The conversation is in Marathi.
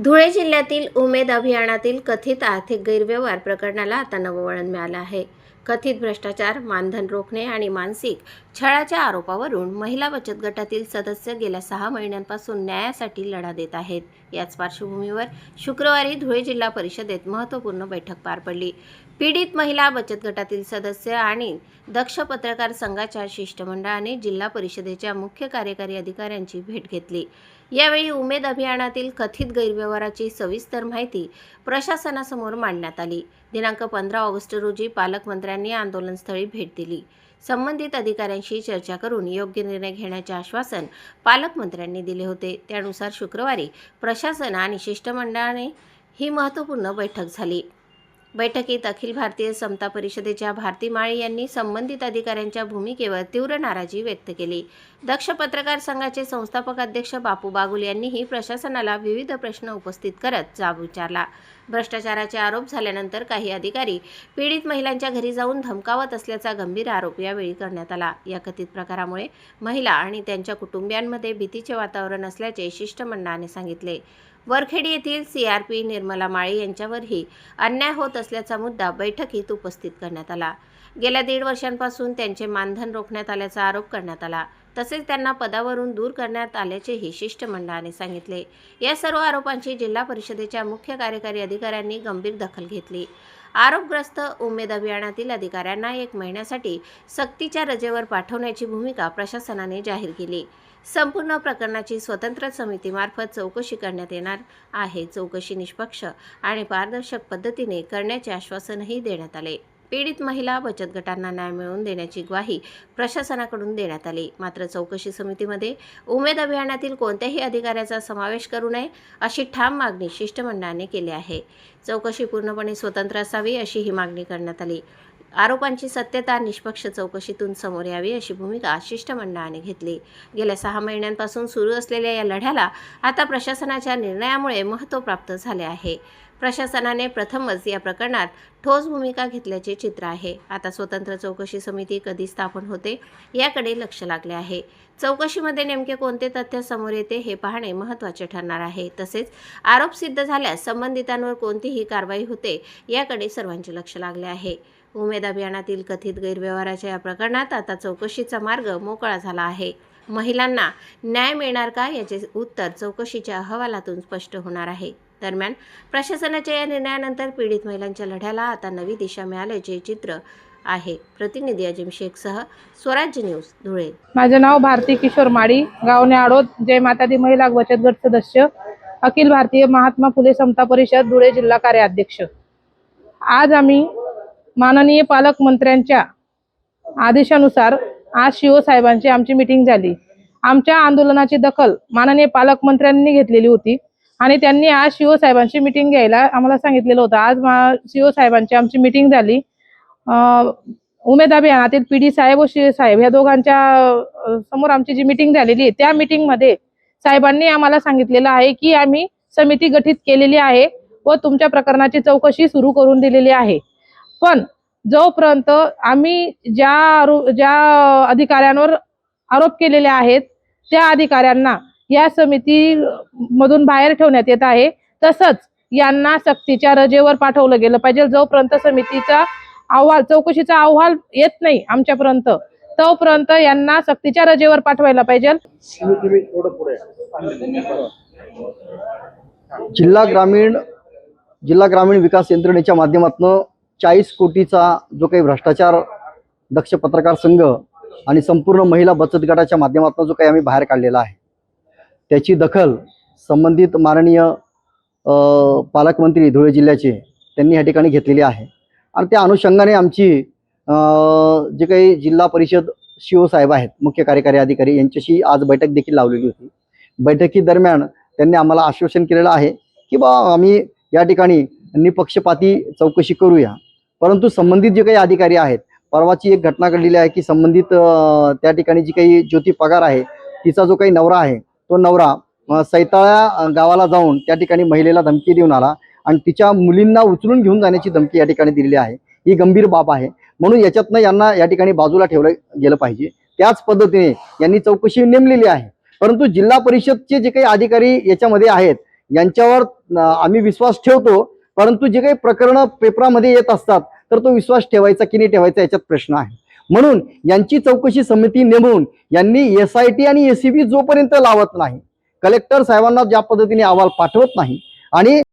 धुळे जिल्ह्यातील उमेद अभियानातील कथित आर्थिक गैरव्यवहार प्रकरणाला आता नवं वळण मिळालं आहे. कथित भ्रष्टाचार, मानधन रोखणे आणि मानसिक छळाच्या आरोपावरून महिला बचत गटातील सदस्य गेल्या 6 महिन्यांपासून न्यायासाठी लढा देत आहेत. याच पार्श्वभूमीवर शुक्रवारी धुळे जिल्हा परिषदेत महत्त्वपूर्ण बैठक पार पडली. पीडित महिला बचत गटातील सदस्य आणि दक्ष पत्रकार संघाच्या शिष्टमंडळाने जिल्हा परिषदेच्या मुख्य कार्यकारी अधिकाऱ्यांची भेट घेतली. यावेळी उमेद अभियानातील कथित गैरव्यवहाराची सविस्तर माहिती प्रशासनासमोर मांडण्यात आली. दिनांक 15 ऑगस्ट रोजी पालकमंत्र्यांनी आंदोलनस्थळी भेट दिली. संबंधित अधिकाऱ्यांशी चर्चा करून योग्य निर्णय घेण्याचे आश्वासन पालकमंत्र्यांनी दिले होते. त्यानुसार शुक्रवारी प्रशासन आणि शिष्टमंडळाने ही महत्त्वपूर्ण बैठक झाली. बैठकीत अखिल भारतीय समता परिषदेच्या भारती माळी यांनी संबंधित अधिकाऱ्यांच्या भूमिकेवर तीव्र नाराजी व्यक्त केली. दक्ष पत्रकार संघाचे संस्थापक अध्यक्ष बापू बागुल यांनीही प्रशासनाला विविध प्रश्न उपस्थित करत जाब विचारला. भ्रष्टाचाराचे आरोप झाल्यानंतर काही अधिकारी पीडित महिलांच्या घरी जाऊन धमकावत असल्याचा गंभीर आरोप यावेळी करण्यात आला. या कथित प्रकारामुळे महिला आणि त्यांच्या कुटुंबियांमध्ये भीतीचे वातावरण असल्याचे शिष्टमंडळाने सांगितले. वरखेडी येथील CRP निर्मला माळी यांच्यावरही अन्याय होत असल्याचा मुद्दा बैठकीत उपस्थित करण्यात आला. गेल्या 1.5 वर्षांपासून त्यांचे मानधन रोखण्यात आल्याचा आरोप करण्यात आला. तसेच त्यांना पदावरून दूर करण्यात आल्याचेही शिष्टमंडळाने सांगितले. या सर्व आरोपांची जिल्हा परिषदेच्या मुख्य कार्यकारी अधिकाऱ्यांनी गंभीर दखल घेतली. आरोपग्रस्त उमेद अभियानातील अधिकाऱ्यांना 1 महिन्यासाठी सक्तीच्या रजेवर पाठवण्याची भूमिका प्रशासनाने जाहीर केली. संपूर्ण प्रकरणाची स्वतंत्र समितीमार्फत चौकशी करण्यात येणार आहे. चौकशी निष्पक्ष आणि पारदर्शक पद्धतीने करण्याचे आश्वासनही देण्यात आले. पीडित महिला बचत गटांना न्याय मिळवून देण्याची ग्वाही प्रशासनाकडून देण्यात आली. मात्र चौकशी समितीमध्ये उमेद अभियानातील कोणत्याही अधिकाऱ्याचा समावेश करू नये अशी ठाम मागणी शिष्टमंडळाने केली आहे. चौकशी पूर्णपणे स्वतंत्र असावी अशी ही मागणी करण्यात आली. आरोपांची सत्यता निष्पक्ष चौकशीतून समोर यावी अशी भूमिका शिष्टमंडळाने घेतली. गेल्या 6 महिन्यांपासून सुरू असलेल्या या लढ्याला आता प्रशासनाच्या निर्णयामुळे महत्त्व प्राप्त झाले आहे. प्रशासनाने प्रथमच या प्रकरणात ठोस भूमिका घेतल्याचे चित्र आहे. आता स्वतंत्र चौकशी समिती कधी स्थापन होते याकडे लक्ष लागले आहे. चौकशीमध्ये नेमके कोणते तथ्य समोर येते हे पाहणे महत्त्वाचे ठरणार आहे. तसेच आरोप सिद्ध झाल्यास संबंधितांवर कोणतीही कारवाई होते याकडे सर्वांचे लक्ष लागले आहे. उमेद अभियानातील कथित गैरव्यवहाराच्या या प्रकरणात आता चौकशीचा मार्ग मोकळा झाला आहे. महिलांना न्याय मिळणार का याचे उत्तर चौकशीच्या अहवालातून स्पष्ट होणार आहे. दरम्यान प्रशासनाच्या या निर्णयानंतर पीडित महिलांच्या लढ्याला आता नवी दिशा मिळाल्याचे चित्र आहे. प्रतिनिधी अजिम शेखसह स्वराज्य न्यूज, धुळे. माझे नाव भारती किशोर माळी, गाव न्याडोद, जय माता दी महिला बचत गट सदस्य, अखिल भारतीय महात्मा फुले समता परिषद, धुळे जिल्हा कार्याध्यक्ष. आज आम्ही माननीय पालकमंत्र्यांच्या आदेशानुसार आज CO साहेबांची आमची मीटिंग झाली. आमच्या आंदोलनाची दखल माननीय पालकमंत्र्यांनी घेतलेली होती आणि त्यांनी आज CO साहेबांची मीटिंग घ्यायला आम्हाला सांगितलेलं होतं. आज CO साहेबांची आमची मीटिंग झाली. उमेद अभियानातील PD साहेब व श्री साहेब या दोघांच्या समोर आमची जी मीटिंग झालेली आहे, त्या मीटिंगमध्ये साहेबांनी आम्हाला सांगितलेलं आहे की आम्ही समिती गठीत केलेली आहे व तुमच्या प्रकरणाची चौकशी सुरू करून दिलेली आहे. पण जोपर्यंत आम्ही ज्या अधिकाऱ्यांवर आरोप केलेले आहेत त्या अधिकाऱ्यांना या समिती मधून बाहेर ठेवण्यात येत आहे. तसंच यांना सक्तीच्या रजेवर पाठवलं गेलं पाहिजे. जोपर्यंत समितीचा अहवाल, चौकशीचा अहवाल येत नाही आमच्यापर्यंत, तोपर्यंत यांना सक्तीच्या रजेवर पाठवायला पाहिजे. जिल्हा ग्रामीण विकास यंत्रणेच्या माध्यमातून 40 कोटीचा जो काही भ्रष्टाचार दक्ष पत्रकार संघ आणि संपूर्ण महिला बचत गटाच्या माध्यमातून जो काही आम्ही बाहेर काढलेला आहे, त्याची दखल संबंधित माननीय पालकमंत्री धुळे जिल्ह्याचे त्यांनी या ठिकाणी घेतलेली आहे. आणि त्या अनुषंगाने आमची जे काही जिल्हा परिषद CO साहेब आहेत, मुख्य कार्यकारी अधिकारी, यांच्याशी आज बैठक देखील लावलेली होती. बैठकीदरम्यान त्यांनी आम्हाला आश्वासन केलेलं आहे की आम्ही या ठिकाणी निपक्षपाती चौकशी करूया. परंतु संबंधित जे काही अधिकारी आहेत, परवाची एक घटना घडलेली आहे की संबंधित त्या ठिकाणी जी काही ज्योती पगार आहे, तिचा जो काही नवरा आहे, तो नवरा सैताळा गावाला जाऊन त्या ठिकाणी महिलेला धमकी देऊन आला आणि तिच्या मुलींना उचलून घेऊन जाण्याची धमकी या ठिकाणी दिलेली आहे. ही गंभीर बाब आहे. म्हणून याच्यातनं यांना या ठिकाणी बाजूला ठेवलं गेलं पाहिजे. त्याच पद्धतीने यांनी चौकशी नेमलेली आहे. परंतु जिल्हा परिषदचे जे काही अधिकारी याच्यामध्ये आहेत, यांच्यावर आम्ही विश्वास ठेवतो, परंतु जे काही प्रकरणं पेपरामध्ये येत असतात तर तो विश्वास ठेवायचा की नाही ठेवायचा याच्यात प्रश्न आहे. म्हणून यांची चौकशी समिती नेमून यांनी SIT आणि ACB जोपर्यंत लावत नाही, कलेक्टर साहेबांना ज्या पद्धतीने अहवाल पाठवत नाही आणि